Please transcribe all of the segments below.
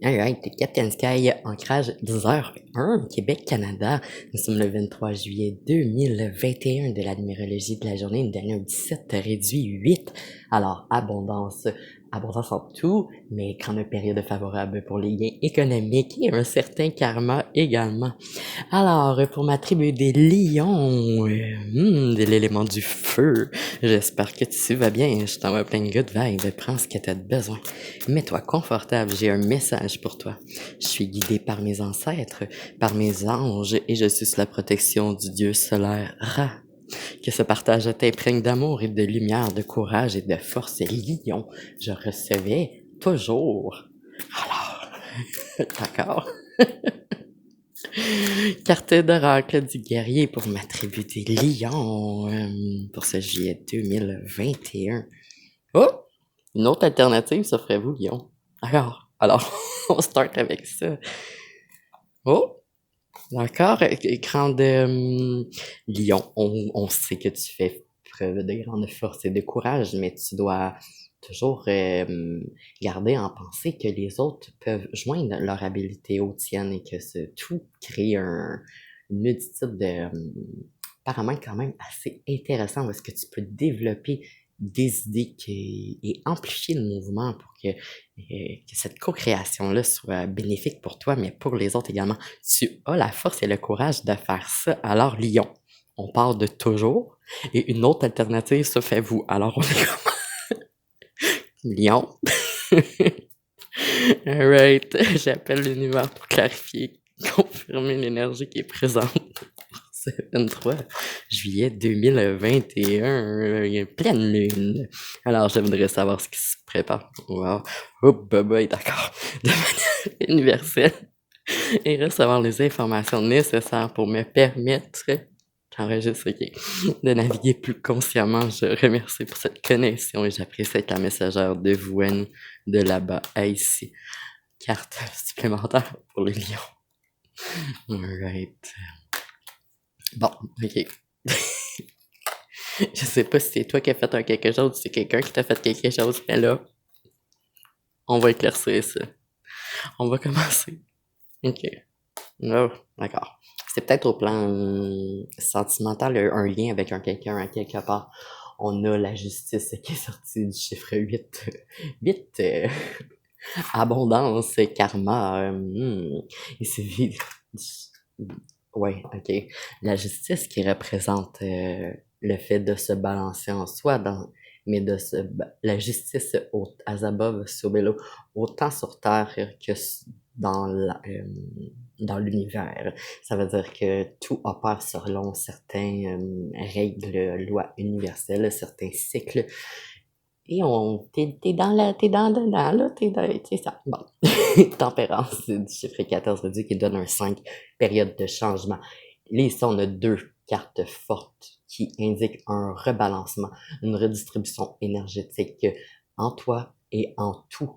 Alright, Captain Sky, ancrage 10h01, Québec-Canada. Nous sommes le 23 juillet 2021 de la numérologie de la journée, une dernière 17 réduit 8. Alors, abondance en tout, mais grande période favorable pour les gains économiques et un certain karma également. Alors, pour ma tribu des lions, de l'élément du feu, j'espère que tu vas bien. Je t'envoie plein de good vibes. Prends ce que tu as besoin. Mets-toi confortable. J'ai un message pour toi. Je suis guidé par mes ancêtres, par mes anges, et je suis sous la protection du dieu solaire Ra. Que ce partage t'imprègne d'amour et de lumière, de courage et de force. Lion, je recevais toujours. Alors, d'accord. Carte d'oracle du guerrier pour ma tribu des lions pour ce juillet 2021. Oh! Une autre alternative s'offrez-vous, lion. Alors, on start avec ça. Oh! D'accord, écran de lion. On sait que tu fais preuve de grande force et de courage, mais tu dois toujours garder en pensée que les autres peuvent joindre leur habileté aux tiennes et que ce tout crée une multitude de paramètres quand même assez intéressants où est-ce que tu peux développer des idées et amplifier le mouvement pour que cette co-création-là soit bénéfique pour toi, mais pour les autres également. Tu as la force et le courage de faire ça. Alors, lion, on part de toujours. Et une autre alternative, ça fait vous. Alors, on est comme lion. Alright, j'appelle l'univers pour clarifier, confirmer l'énergie qui est présente. C'est 23 juillet 2021, il y a une pleine lune. Alors, je voudrais savoir ce qui se prépare. Wow. Oh, bye, d'accord. De manière universelle. Et recevoir les informations nécessaires pour me permettre, j'enregistre, ok, de naviguer plus consciemment. Je remercie pour cette connexion et j'apprécie être la messagère de vous de là-bas à ici. Carte supplémentaire pour les lions. Alright. Bon, ok. Je sais pas si c'est toi qui as fait un quelque chose ou si c'est quelqu'un qui t'a fait quelque chose, mais là, on va éclaircir ça. On va commencer. Ok. Oh, d'accord. C'est peut-être au plan sentimental un lien avec un quelqu'un à quelque part. On a la justice qui est sortie du chiffre 8. 8, abondance, karma. Et c'est vide. Ouais, ok. La justice qui représente le fait de se balancer en soi, mais la justice au Azabov Sobelo, autant sur Terre que dans dans l'univers. Ça veut dire que tout opère selon certaines règles, lois universelles, certains cycles. Et t'es dans dedans, là, c'est ça. Bon. Tempérance, c'est du chiffre 14 réduit qui donne un 5, période de changement. Là, ici, on a deux cartes fortes qui indiquent un rebalancement, une redistribution énergétique en toi et en tout.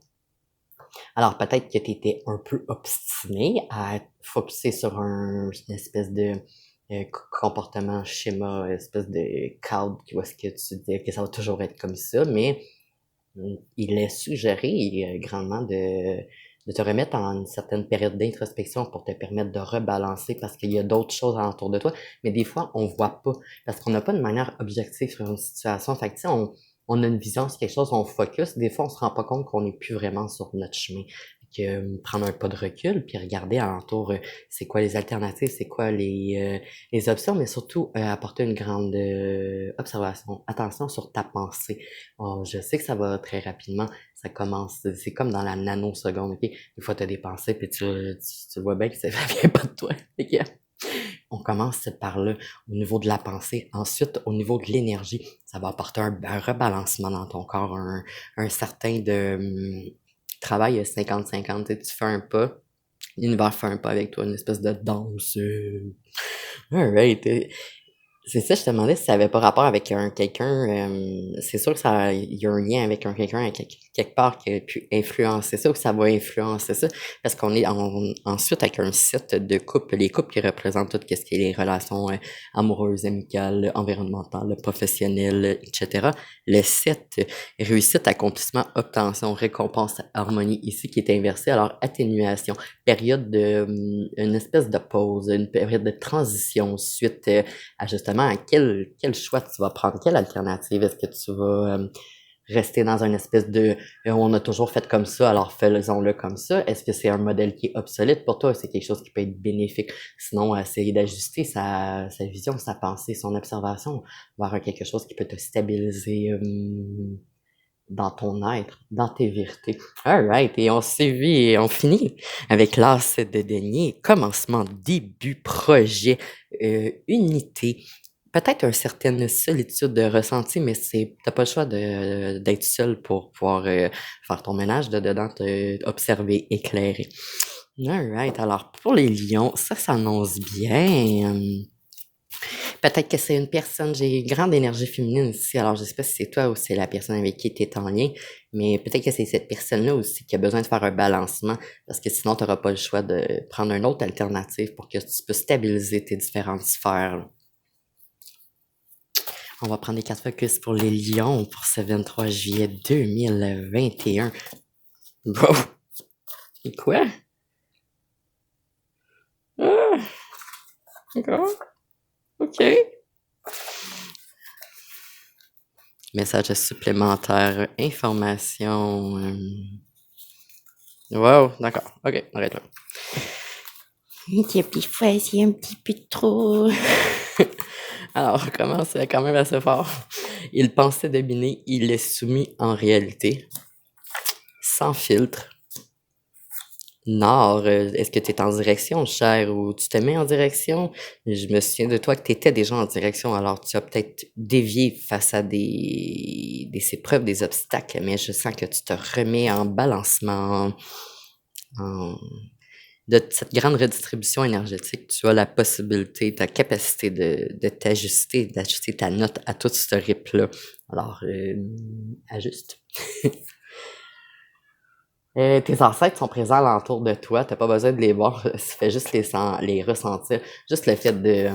Alors, peut-être que tu étais un peu obstiné à focuser sur une espèce de comportement, schéma, espèce de cadre qui est-ce que tu dis que ça va toujours être comme ça, mais il est suggéré grandement de te remettre en une certaine période d'introspection pour te permettre de rebalancer parce qu'il y a d'autres choses alentour de toi, mais des fois, on voit pas parce qu'on n'a pas de manière objective sur une situation. Fait que, tu sais, on a une vision sur quelque chose, on focus. Des fois, on se rend pas compte qu'on n'est plus vraiment sur notre chemin. Que prendre un pas de recul puis regarder alentour c'est quoi les alternatives, c'est quoi les options, mais surtout apporter une grande observation, attention sur ta pensée. Oh, je sais que ça va très rapidement, ça commence, c'est comme dans la nanoseconde, ok? Des fois, tu as des pensées, puis tu vois bien que ça vient pas de toi. Ok? On commence par là, au niveau de la pensée. Ensuite, au niveau de l'énergie, ça va apporter un rebalancement dans ton corps, un certain travail 50-50. Tu fais un pas, l'univers fait un pas avec toi, une espèce de danse. Alright. C'est ça, je te demandais si ça avait pas rapport avec quelqu'un, c'est sûr que ça il y a un lien avec un quelqu'un à quelque part qui a pu influencer ça ou que ça va influencer ça. Parce qu'on est ensuite avec un set de couples, les couples qui représentent tout ce qui est les relations amoureuses, amicales, environnementales, professionnelles, etc. Le 7, réussite, accomplissement, obtention, récompense, harmonie, ici qui est inversé. Alors, atténuation, période de, une espèce de pause, une période de transition suite à justement à quel choix tu vas prendre, quelle alternative est-ce que tu vas rester dans une espèce de on a toujours fait comme ça, alors faisons-le comme ça. Est-ce que c'est un modèle qui est obsolète pour toi? C'est quelque chose qui peut être bénéfique. Sinon, essayer d'ajuster sa vision, sa pensée, son observation vers quelque chose qui peut te stabiliser dans ton être, dans tes vérités. Alright, et on sévit et on finit avec l'as de denier, commencement, début, projet, unité, peut-être une certaine solitude de ressenti, mais t'as pas le choix d'être seul pour pouvoir faire ton ménage de dedans, te observer, éclairer. Alright, alors pour les lions, ça s'annonce bien. Peut-être que c'est une personne, j'ai une grande énergie féminine ici, alors je sais pas si c'est toi ou c'est la personne avec qui tu es en lien, mais peut-être que c'est cette personne-là aussi qui a besoin de faire un balancement, parce que sinon tu n'auras pas le choix de prendre une autre alternative pour que tu puisses stabiliser tes différentes sphères. Là. On va prendre les 4 focus pour les lions pour ce 23 juillet 2021. Wow! Quoi? Ah, d'accord. OK. Message supplémentaire, information. Wow, d'accord. OK, arrête là. Ok, puis c'est un petit peu trop. Alors, on commence quand même assez fort. Il pensait dominer, il est soumis en réalité. Sans filtre. Nord, est-ce que tu es en direction, cher, ou tu te mets en direction? Je me souviens de toi que tu étais déjà en direction, alors tu as peut-être dévié face à des épreuves, des obstacles, mais je sens que tu te remets en balancement, de cette grande redistribution énergétique. Tu as la possibilité, ta capacité de t'ajuster, d'ajuster ta note à tout ce rythme-là. Alors, ajuste. Tes ancêtres sont présents alentour de toi, t'as pas besoin de les voir, fais juste les ressentir. Juste le fait de,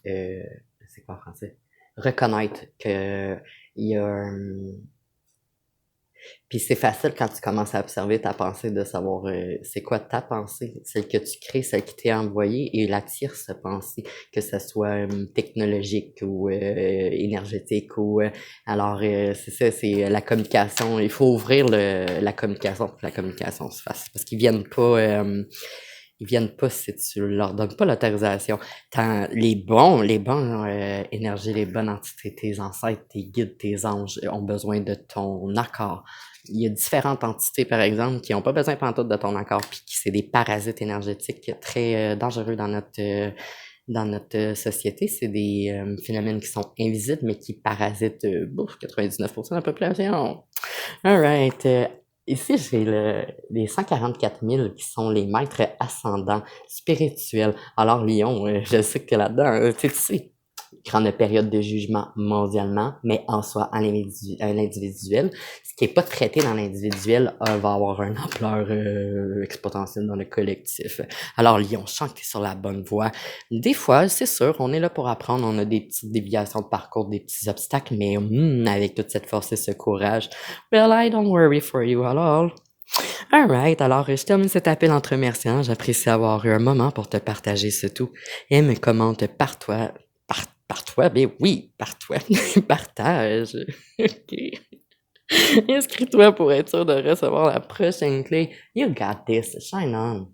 c'est quoi en français? Reconnaître que il y a, puis c'est facile quand tu commences à observer ta pensée de savoir c'est quoi ta pensée, celle que tu crées, celle qui t'est envoyée, et la tierce pensée, que ce soit technologique ou énergétique ou alors c'est ça, c'est la communication. Il faut ouvrir la communication pour que la communication se fasse. Parce qu'ils viennent pas si tu leur donnes pas l'autorisation. Les bons énergies, les bonnes entités, tes ancêtres, tes guides, tes anges ont besoin de ton accord. Il y a différentes entités, par exemple, qui ont pas besoin pantoute de ton accord, puis qui c'est des parasites énergétiques très dangereux dans notre société. C'est des phénomènes qui sont invisibles, mais qui parasitent 99% de la population. Alright. Ici, j'ai les 144 000 qui sont les maîtres ascendants spirituels. Alors, Lion, je sais que tu es là-dedans. Tu sais, grande période de jugement mondialement, mais en soi, à l'individuel. Ce qui n'est pas traité dans l'individuel va avoir une ampleur exponentielle dans le collectif. Alors, Lyon, je sens que tu es sur la bonne voie. Des fois, c'est sûr, on est là pour apprendre, on a des petites déviations de parcours, des petits obstacles, mais avec toute cette force et ce courage, well, I don't worry for you at all. Alright, alors je termine cet appel entre remerciant. J'apprécie avoir eu un moment pour te partager ce tout. Aime, commente par toi, par toi, ben oui, par toi. Partage. OK. Inscris-toi pour être sûr de recevoir la prochaine clé. You got this. Shine on.